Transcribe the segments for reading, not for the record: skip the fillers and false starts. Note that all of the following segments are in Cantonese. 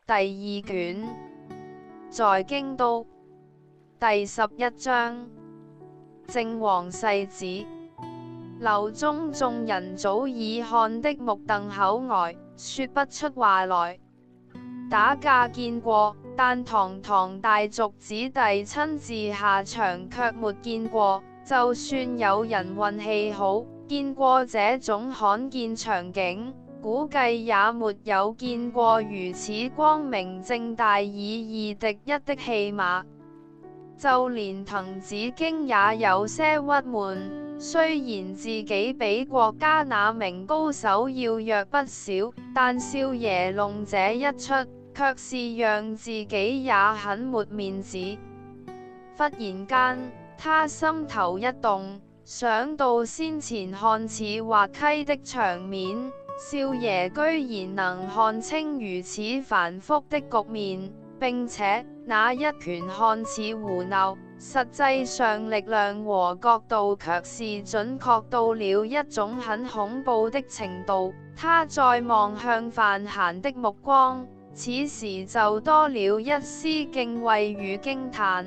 第二卷，在京都，第11章，靖王世子。樓中眾人早已看得目瞪口呆，說不出話來。打架見過，但堂堂大族子弟親自下場卻沒見過。就算有人運氣好，見過這種罕見場景，估計也沒有見過如此光明正大以2敵1的戲碼。就連滕子京也有些鬱悶，雖然自己比國家那名高手要弱不少，但少爺弄這一出，卻是讓自己也很沒面子。忽然間，他心頭一動，想到先前看似滑稽的場面，少爺居然能看清如此繁複的局面，並且那一拳看似胡鬧，實際上力量和角度卻是準確到了一種很恐怖的程度。他再望向范閒的目光，此時就多了一絲敬畏與驚嘆。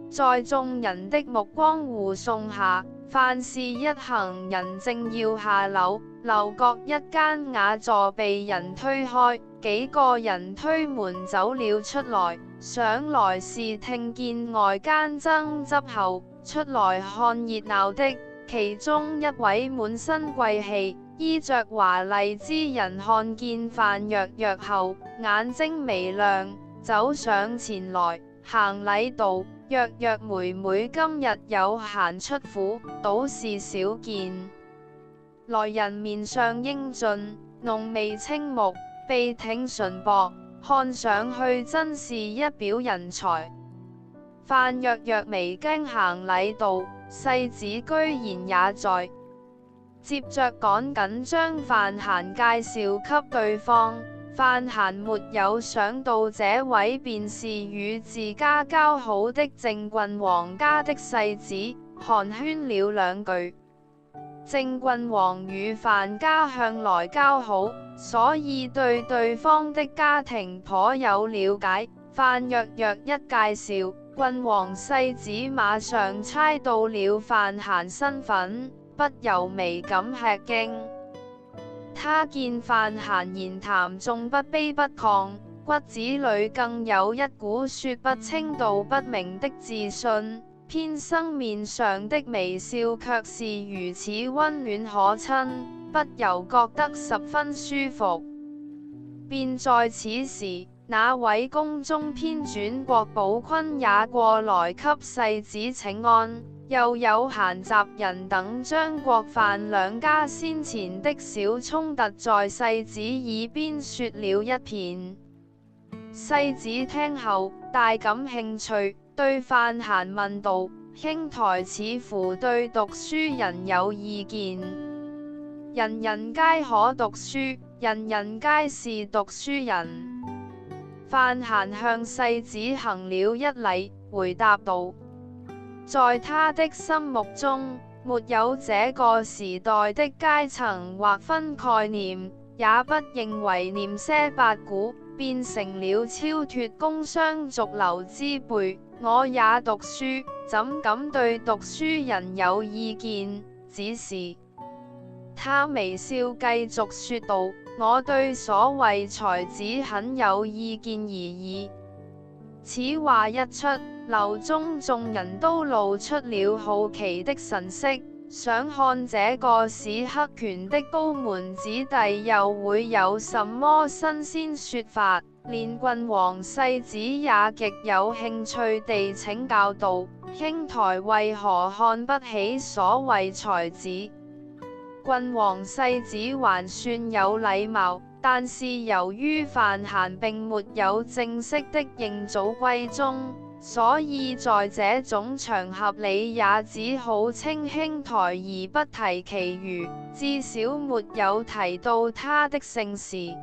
在眾人的目光護送下，范氏一行人正要下樓，樓閣一間雅座被人推開，幾個人推門走了出來，想來是聽見外間爭執後出來看熱鬧的。其中一位滿身貴氣、衣着華麗之人看見范若若後，眼睛微亮，走上前來行禮道：若若妹妹今日有閒出府，倒是少見。來人面上英俊，濃眉清目，鼻挺唇薄，看上去真是一表人才。范若若微驚行禮道：世子居然也在。接着趕緊將范閒介紹給對方。范閒沒有想到這位便是與自家交好的靖郡王家的世子，寒暄了兩句。靖郡王與范家向來交好，所以對對方的家庭頗有了解。范若若一介紹，郡王世子馬上猜到了范閒身份，不由微感吃驚。他見范閒言談仲不卑不亢，骨子裏更有一股說不清道不明的自信，偏生面上的微笑卻是如此溫暖可親，不由覺得十分舒服。便在此時，那位宮中偏轉國寶坤也過來給世子請安。又有閒雜人等將國范兩家先前的小衝突在世子耳邊說了一遍。世子聽後大感興趣，對范閒問道：兄台似乎對讀書人有意見。人人皆可讀書，人人皆是讀書人。范閒向世子行了一禮，回答道：在他的心目中，沒有這個時代的階層劃分概念，也不認為念些八股變成了超脫工商俗流之輩。我也讀書，怎敢對讀書人有意見？只是他微笑繼續說道：我對所謂才子很有意見而已。此話一出，樓中眾人都露出了好奇的神色，想看這個使黑拳的高門子弟又會有什麼新鮮說法。連郡王世子也極有興趣地請教道：兄台為何看不起所謂才子？郡王世子還算有禮貌，但是由於范閒並沒有正式的認祖歸宗，所以在這種場合裏也只好稱兄台而不提其餘，至少沒有提到他的姓氏。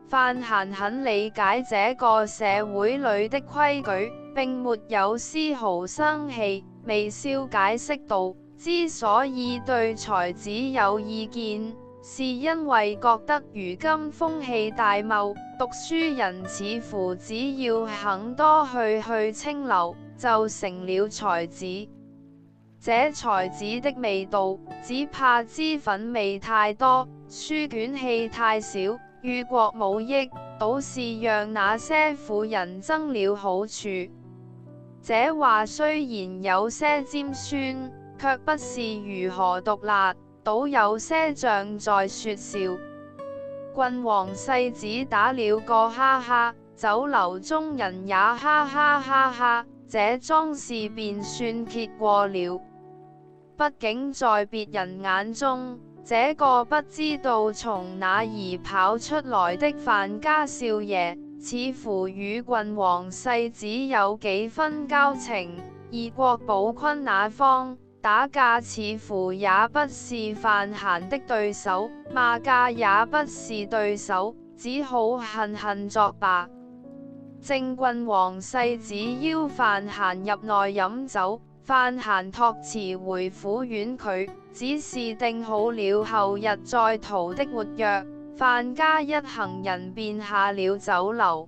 范閒很理解這個社會裏的規矩，並沒有絲毫生氣，微笑解釋道：之所以對才子有意見，是因為覺得如今風氣大謬，讀書人似乎只要肯多去清流，就成了才子。這才子的味道，只怕脂粉味太多，書卷氣太少，於國無益，倒是讓那些婦人爭了好處。這話雖然有些尖酸，卻不是如何毒辣，倒有些像在說笑。郡王世子打了個哈哈，酒樓中人也哈哈哈哈，這樁事便算結過了。畢竟在別人眼中，這個不知道從哪兒跑出來的范家少爺，似乎與郡王世子有幾分交情，而郭寶坤那方打架似乎也不是范閒的對手，罵架也不是對手，只好恨恨作罷。正郡王世子邀范閒入內飲酒，范閒託辭回府婉拒，只是定好了後日再逃的活約。范家一行人便下了酒樓。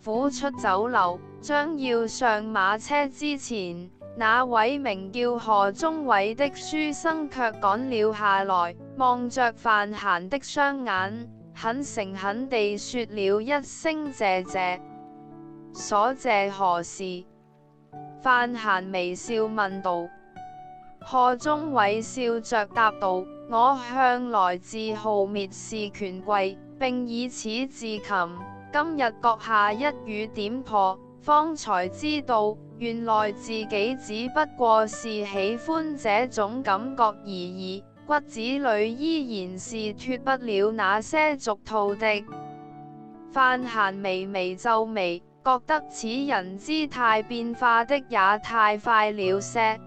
甫出酒樓，將要上馬車之前，那位名叫賀宗偉的書生卻趕了下來，望着范閒的雙眼，很誠懇地說了一聲謝謝。所謝何事？范閒微笑問道。賀宗偉笑着答道：我向來自號蔑視權貴，並以此自擒。今日閣下一語點破，方才知道，原來自己只不過是喜歡這種感覺而已，骨子裏依然是脫不了那些俗套的。范閒微微皺眉，覺得此人姿態變化的也太快了些。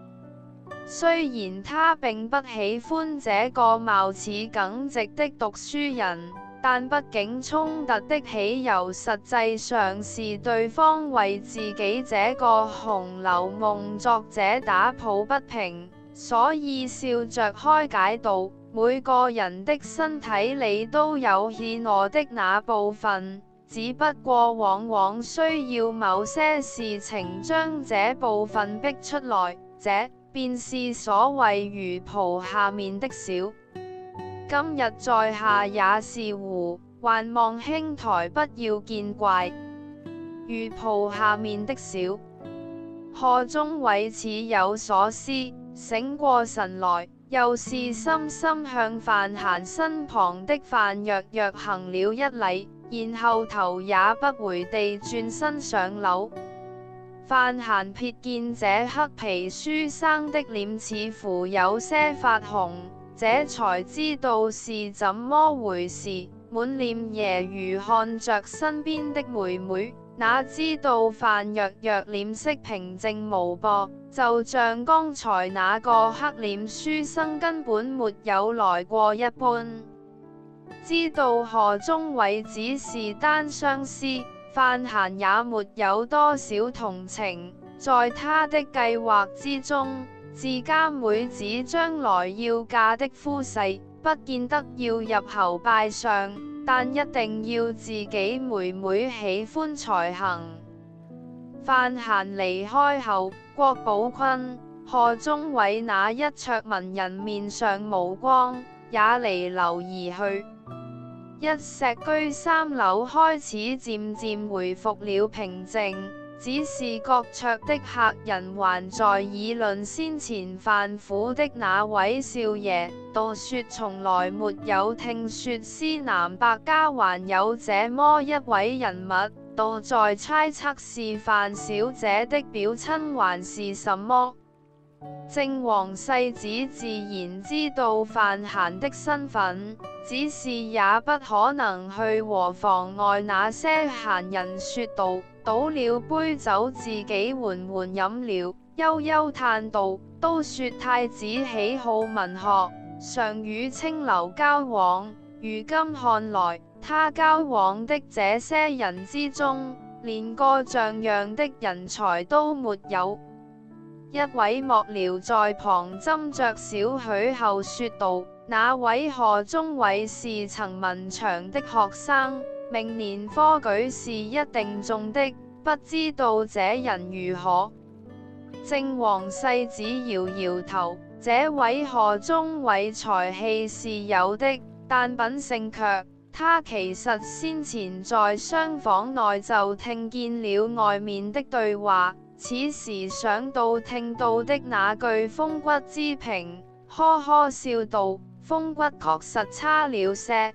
雖然他並不喜歡這個貌似耿直的讀書人，但畢竟衝突的起由實際上是對方為自己這個《紅樓夢》作者打抱不平，所以笑着開解道：每個人的身體裏都有怯懦的那部分，只不過往往需要某些事情將這部分逼出來，這便是所謂魚袍下面的小。今日在下也是胡，還望兄台不要見怪。魚袍下面的小。賀宗偉似有所思，醒過神來，又是深深向范閒身旁的范若若行了一禮，然後頭也不回地轉身上樓。范閒瞥見這黑皮書生的臉似乎有些發紅，這才知道是怎麼回事，滿臉揶揄看着身邊的妹妹，哪知道范若若臉色平靜無波，就像剛才那個黑臉書生根本沒有來過一般。知道賀宗偉只是單相思，范閒也沒有多少同情，在他的計劃之中，自家妹子將來要嫁的夫婿，不見得要入侯拜相，但一定要自己妹妹喜歡才行。范閒離開後，郭寶坤、賀宗偉那一撮文人面上無光，也離樓而去。一石居三樓開始漸漸回復了平靜，只是各桌的客人還在議論先前范府的那位少爺，道說從來沒有聽說施南百家還有這麼一位人物，道在猜測是范小姐的表親還是什麼。正王世子自然知道范閒的身份，只是也不可能去和妨礙那些閒人說道，倒了杯酒自己緩緩飲了，悠悠嘆道：都說太子喜好文學，常與清流交往，如今看來，他交往的這些人之中，連個像樣的人才都沒有。一位幕僚在旁斟酌少許後說道：那位何忠偉是曾文祥的學生，明年科舉是一定中的，不知道這人如何。正黃世子搖搖頭，這位何忠偉才氣是有的，但品性卻，他其實先前在廂房內就聽見了外面的對話，此時想到聽到的那句風骨之評，呵呵笑道：風骨確實差了些。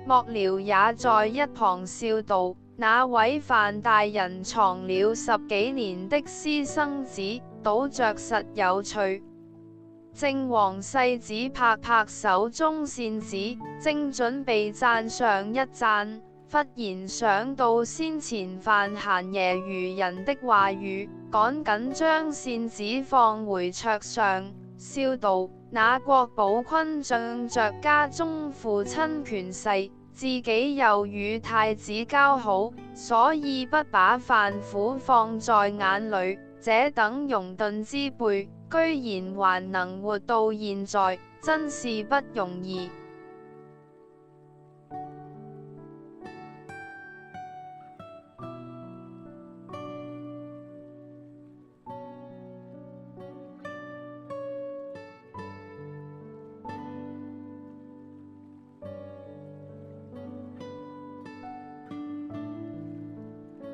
幕僚也在一旁笑道：那位范大人藏了10幾年的私生子，倒着實有趣。正黃世子拍拍手中扇子，正準備讚上一讚，忽然想到先前范閒揶揄人的話語，趕緊將扇子放回桌上，笑道：那郭寶坤仗着家中父親權勢，自己又與太子交好，所以不把范府放在眼裏。這等容頓之輩，居然還能活到現在，真是不容易。